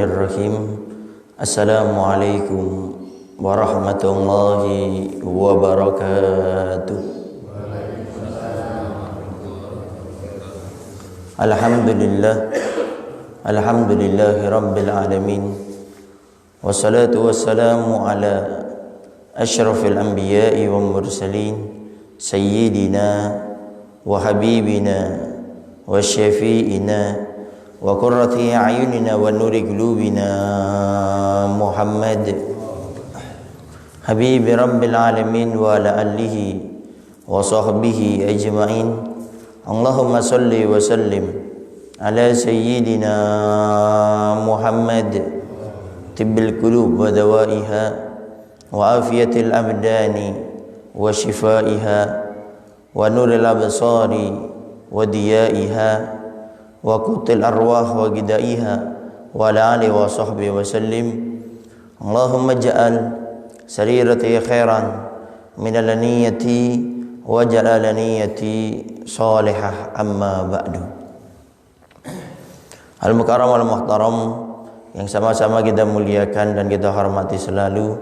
Bismillahirrahmanirrahim. Assalamualaikum warahmatullahi wabarakatuh. Alhamdulillahi rabbil alamin. Wassalatu wassalamu ala asyrafil anbiya'i wal mursalin sayyidina wa habibina wa syafi'ina wa qurrati a'yunina wa nuri qulubina Muhammad habibi rabbil alamin wa ala alihi wa sahbihi ajma'in. Allahumma salli wa sallim ala sayyidina Muhammad tibbil qulub wa dawaiha wa afiyatil abdani wa shifaiha wa nuril absari wa diyaiha wa qutil arwah wa gidaiha wa ala alihi wa sahbihi wa sallim. Allahumma ja'al sarirati khairan min alaniyati wa ja'alaniyati salihah amma ba'du. Al-mukarram wal-muhtaram yang sama-sama kita muliakan dan kita hormati selalu,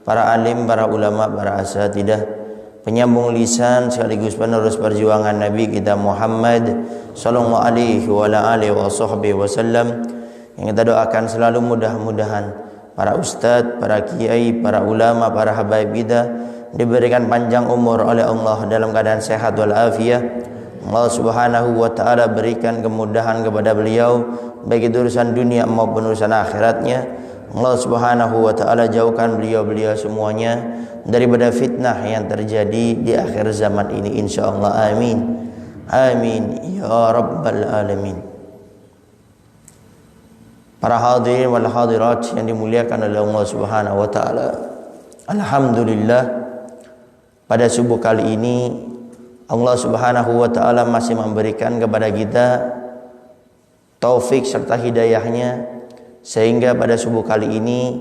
para alim, para ulama, para asatidah, penyambung lisan sekaligus penerus perjuangan Nabi kita Muhammad sallallahu alaihi wa alihi wasallam, yang kita doakan selalu mudah-mudahan para ustadz, para kiai, para ulama, para habaib kita diberikan panjang umur oleh Allah dalam keadaan sehat wal afiyah. Allah Subhanahu wa taala berikan kemudahan kepada beliau baik itu urusan dunia maupun urusan akhiratnya. Allah Subhanahu wa taala jauhkan beliau-beliau semuanya daripada fitnah yang terjadi di akhir zaman ini insyaallah. Amin. Amin ya rabbal alamin. Para hadirin wal hadirat yang dimuliakan oleh Allah Subhanahu wa taala, alhamdulillah pada subuh kali ini Allah Subhanahu wa taala masih memberikan kepada kita taufik serta hidayahnya sehingga pada subuh kali ini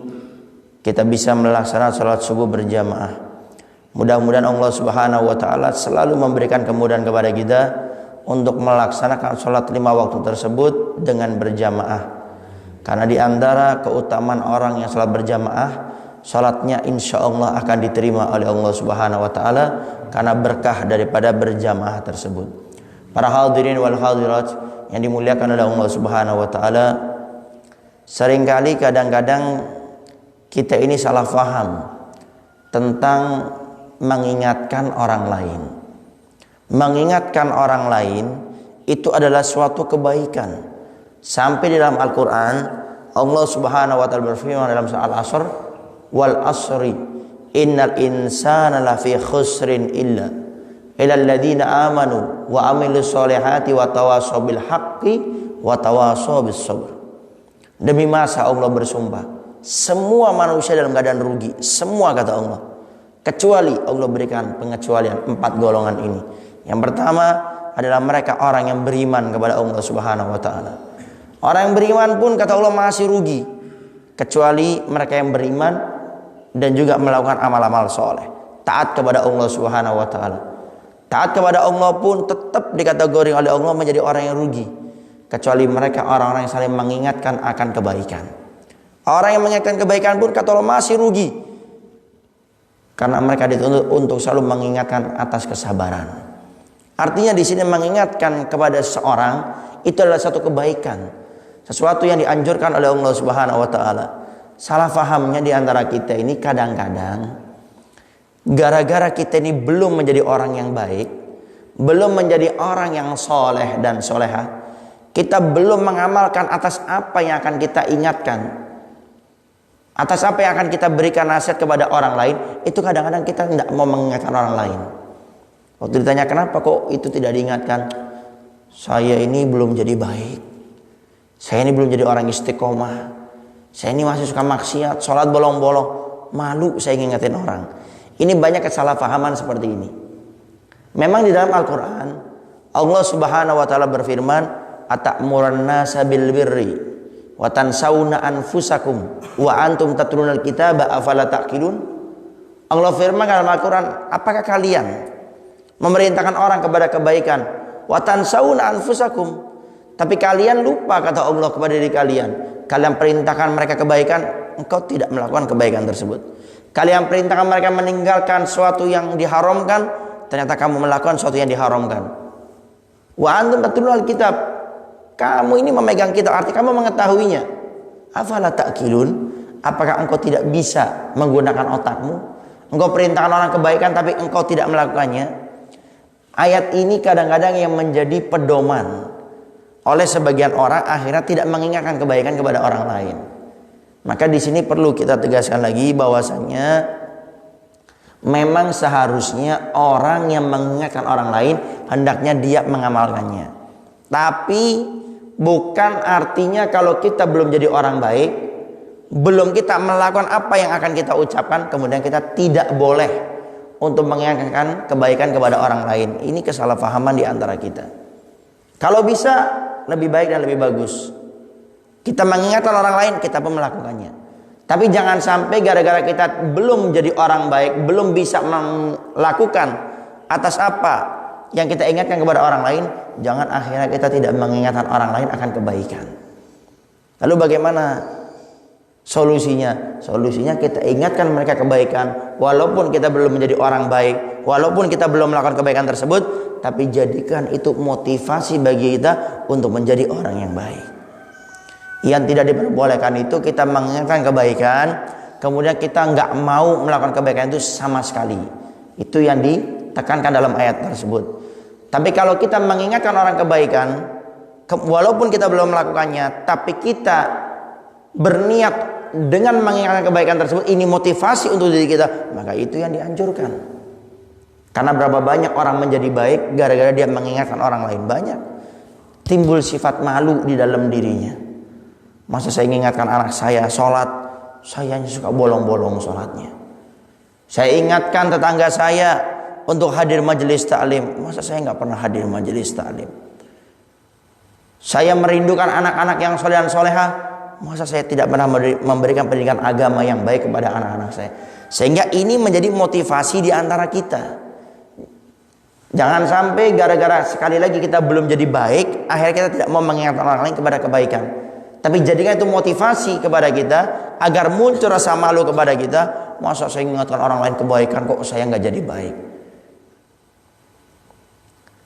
kita bisa melaksanakan salat subuh berjamaah. Mudah-mudahan Allah Subhanahu wa taala selalu memberikan kemudahan kepada kita untuk melaksanakan salat 5 waktu tersebut dengan berjamaah. Karena di antara keutamaan orang yang salat berjamaah, salatnya insyaallah akan diterima oleh Allah Subhanahu wa taala karena berkah daripada berjamaah tersebut. Para hadirin wal hadirat yang dimuliakan oleh Allah Subhanahu wa taala, seringkali kadang-kadang kita ini salah faham tentang mengingatkan orang lain. Mengingatkan orang lain itu adalah suatu kebaikan. Sampai di dalam Al-Qur'an Allah Subhanahu wa taala berfirman dalam surah Al-Asr, wal asri innal insana lafi khusrin illa alladziina amanu wa amilus solihati wa tawassaw bil haqqi wa tawassaw bis sabr. Demi masa Allah bersumpah, semua manusia dalam keadaan rugi, semua kata Allah, kecuali Allah berikan pengecualian 4 golongan ini. Yang pertama adalah mereka orang yang beriman kepada Allah Subhanahu wa taala. Orang yang beriman pun kata Allah masih rugi, kecuali mereka yang beriman dan juga melakukan amal-amal soleh, taat kepada Allah Subhanahu wa taala. Taat kepada Allah pun tetap dikategori oleh Allah menjadi orang yang rugi, kecuali mereka orang-orang yang saling mengingatkan akan kebaikan. Orang yang mengingatkan kebaikan pun kata Allah masih rugi, karena mereka dituntut untuk selalu mengingatkan atas kesabaran. Artinya di sini mengingatkan kepada seseorang itu adalah satu kebaikan, sesuatu yang dianjurkan oleh Allah Subhanahu wa taala. Salah fahamnya di antara kita ini kadang-kadang gara-gara kita ini belum menjadi orang yang baik, belum menjadi orang yang soleh dan solehah, kita belum mengamalkan atas apa yang akan kita ingatkan, atas apa yang akan kita berikan nasihat kepada orang lain. Itu kadang-kadang kita tidak mau mengingatkan orang lain. Waktu ditanya kenapa kok itu tidak diingatkan, saya ini belum jadi baik, saya ini belum jadi orang istiqomah, saya ini masih suka maksiat, sholat bolong-bolong, malu saya ngingetin orang. Ini banyak kesalahpahaman seperti ini. Memang di dalam Al-Quran Allah Subhanahu wa taala berfirman, atamurun nasa bil birri wa tansawna anfusakum wa antum tatlunal kitaba afala taqilun. Allah firman dalam Al-Quran, apakah kalian memerintahkan orang kepada kebaikan, wa tansawna anfusakum, tapi kalian lupa kata Allah kepada diri kalian, kalian perintahkan mereka kebaikan, engkau tidak melakukan kebaikan tersebut. Kalian perintahkan mereka meninggalkan sesuatu yang diharamkan, ternyata kamu melakukan sesuatu yang diharamkan. Wa antum tatlul kitab, kamu ini memegang kitab, arti kamu mengetahuinya. Afala ta'qilun, apakah engkau tidak bisa menggunakan otakmu? Engkau perintahkan orang kebaikan tapi engkau tidak melakukannya. Ayat ini kadang-kadang yang menjadi pedoman oleh sebagian orang, akhirnya tidak mengingatkan kebaikan kepada orang lain. Maka di sini perlu kita tegaskan lagi bahwasannya memang seharusnya orang yang mengingatkan orang lain hendaknya dia mengamalkannya. Tapi bukan artinya kalau kita belum jadi orang baik, belum kita melakukan apa yang akan kita ucapkan, kemudian kita tidak boleh untuk mengingatkan kebaikan kepada orang lain. Ini kesalahpahaman di antara kita. Kalau bisa lebih baik dan lebih bagus, kita mengingatkan orang lain, kita pun melakukannya. Tapi jangan sampai gara-gara kita belum jadi orang baik, belum bisa melakukan atas apa yang kita ingatkan kepada orang lain, jangan akhirnya kita tidak mengingatkan orang lain akan kebaikan. Lalu bagaimana solusinya? Solusinya kita ingatkan mereka kebaikan, walaupun kita belum menjadi orang baik, walaupun kita belum melakukan kebaikan tersebut, tapi jadikan itu motivasi bagi kita untuk menjadi orang yang baik. Yang tidak diperbolehkan itu kita mengingatkan kebaikan, kemudian kita nggak mau melakukan kebaikan itu sama sekali. Itu yang ditekankan dalam ayat tersebut. Tapi kalau kita mengingatkan orang kebaikan, walaupun kita belum melakukannya, tapi kita berniat dengan mengingatkan kebaikan tersebut, ini motivasi untuk diri kita, maka itu yang dianjurkan. Karena berapa banyak orang menjadi baik gara-gara dia mengingatkan orang lain. Banyak timbul sifat malu di dalam dirinya. Masa saya ingatkan anak saya sholat, saya suka bolong-bolong sholatnya. Saya ingatkan tetangga saya untuk hadir majelis taklim, masa saya nggak pernah hadir majelis taklim. Saya merindukan anak-anak yang soleh dan soleha, masa saya tidak pernah memberikan pendidikan agama yang baik kepada anak-anak saya. Sehingga ini menjadi motivasi di antara kita. Jangan sampai gara-gara sekali lagi kita belum jadi baik, akhirnya kita tidak mau mengingatkan orang lain kepada kebaikan. Tapi jadikan itu motivasi kepada kita agar muncul rasa malu kepada kita. Masa saya mengingatkan orang lain kebaikan kok saya nggak jadi baik.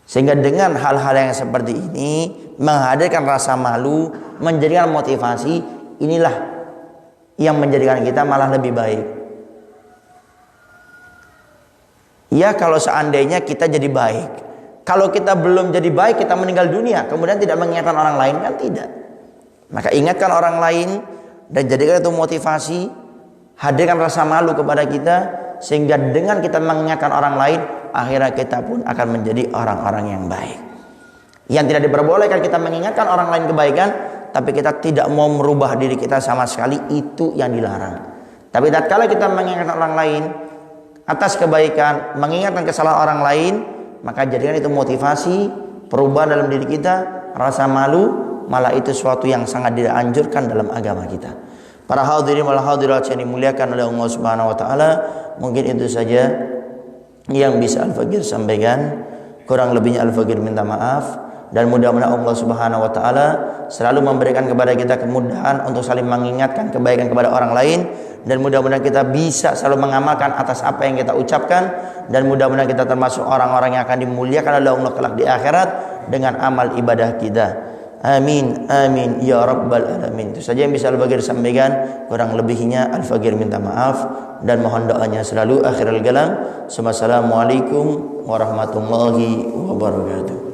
Sehingga dengan hal-hal yang seperti ini menghadirkan rasa malu, menjadikan motivasi, inilah yang menjadikan kita malah lebih baik. Ya kalau seandainya kita jadi baik, kalau kita belum jadi baik kita meninggal dunia kemudian tidak mengingatkan orang lain, kan tidak. Maka ingatkan orang lain dan jadikan itu motivasi, hadirkan rasa malu kepada kita, sehingga dengan kita mengingatkan orang lain, akhirnya kita pun akan menjadi orang-orang yang baik. Yang tidak diperbolehkan kita mengingatkan orang lain kebaikan, tapi kita tidak mau merubah diri kita sama sekali, itu yang dilarang. Tapi tatkala kita mengingatkan orang lain atas kebaikan, mengingatkan kesalahan orang lain, maka jadikan itu motivasi, perubahan dalam diri kita, rasa malu, malah itu suatu yang sangat dianjurkan dalam agama kita. Para hadirin wal hadirat yang dimuliakan oleh Allah Subhanahu wa taala, mungkin itu saja yang bisa Al-Faqir sampaikan. Kurang lebihnya Al-Faqir minta maaf, dan mudah-mudahan Allah Subhanahu wa taala selalu memberikan kepada kita kemudahan untuk saling mengingatkan kebaikan kepada orang lain, dan mudah-mudahan kita bisa selalu mengamalkan atas apa yang kita ucapkan, dan mudah-mudahan kita termasuk orang-orang yang akan dimuliakan oleh Allah kelak di akhirat dengan amal ibadah kita. Amin, amin, ya rabbal alamin. Itu saja yang bisa Al-Faqir sampaikan. Kurang lebihnya Al-Faqir minta maaf dan mohon doanya selalu. Akhirul kalam. Wassalamualaikum warahmatullahi wabarakatuh.